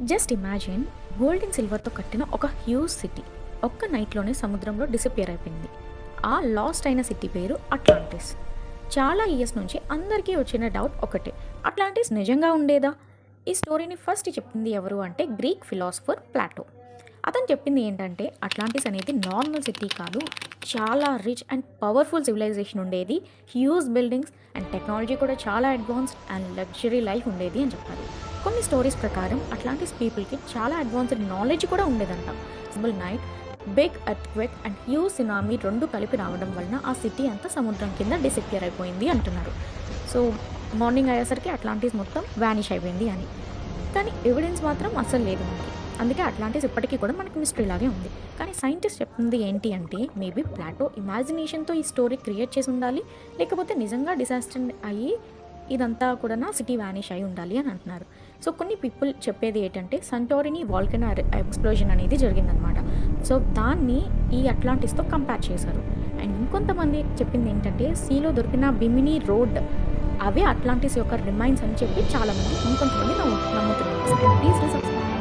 Just imagine gold and సిల్వర్తో కట్టిన ఒక huge city ఒక్క నైట్లోనే సముద్రంలో డిసపియర్ అయిపోయింది. ఆ లాస్ట్ అయిన సిటీ పేరు అట్లాంటిస్. చాలా ఇయర్స్ నుంచి అందరికీ వచ్చిన డౌట్ ఒకటే, అట్లాంటిస్ నిజంగా ఉండేదా? ఈ స్టోరీని ఫస్ట్ చెప్పింది ఎవరు అంటే గ్రీక్ ఫిలాసఫర్ ప్లాటో. అతను చెప్పింది ఏంటంటే అట్లాంటిస్ అనేది నార్మల్ సిటీ కాదు, చాలా రిచ్ అండ్ పవర్ఫుల్ సివిలైజేషన్ ఉండేది, హ్యూజ్ బిల్డింగ్స్ అండ్ టెక్నాలజీ కూడా చాలా అడ్వాన్స్డ్ అండ్ లగ్జరీ లైఫ్ ఉండేది అని చెప్పాలి. కొన్ని స్టోరీస్ ప్రకారం అట్లాంటిస్ పీపుల్కి చాలా అడ్వాన్స్డ్ నాలెడ్జ్ కూడా ఉండేదంట. Symbol night, big earthquake and huge tsunami రెండు కలిపి రావడం వలన ఆ సిటీ అంతా సముద్రం కింద డిసపియర్ అయిపోయింది అంటున్నారు. సో మార్నింగ్ అయ్యేసరికి అట్లాంటిస్ మొత్తం వ్యానిష్ అయిపోయింది అని. కానీ ఎవిడెన్స్ మాత్రం అస్సలు లేదు మనకి. అందుకే అట్లాంటిస్ ఇప్పటికీ కూడా మనకి మిస్టరీ లాగే ఉంది. కానీ సైంటిస్ట్ చెప్తుంది ఏంటి అంటే మేబీ ప్లాటో ఇమాజినేషన్తో ఈ స్టోరీ క్రియేట్ చేసి ఉండాలి, లేకపోతే నిజంగా డిజాస్టర్ అయ్యి ఇదంతా కూడా సిటీ వ్యానిష్ అయి ఉండాలి అని అంటున్నారు. సో కొన్ని పీపుల్ చెప్పేది ఏంటంటే సంటోరిని వాల్కనో ఎక్స్ప్లోజన్ అనేది జరిగిందనమాట. సో దాన్ని ఈ అట్లాంటిస్తో కంపేర్ చేశారు. అండ్ ఇంకొంతమంది చెప్పింది ఏంటంటే సీలో దొరికిన బిమినీ రోడ్ అవే అట్లాంటిస్ యొక్క రిమైన్స్ అని చెప్పి చాలామంది ఇంకొంతమంది నమ్ముతున్నారు. Please subscribe.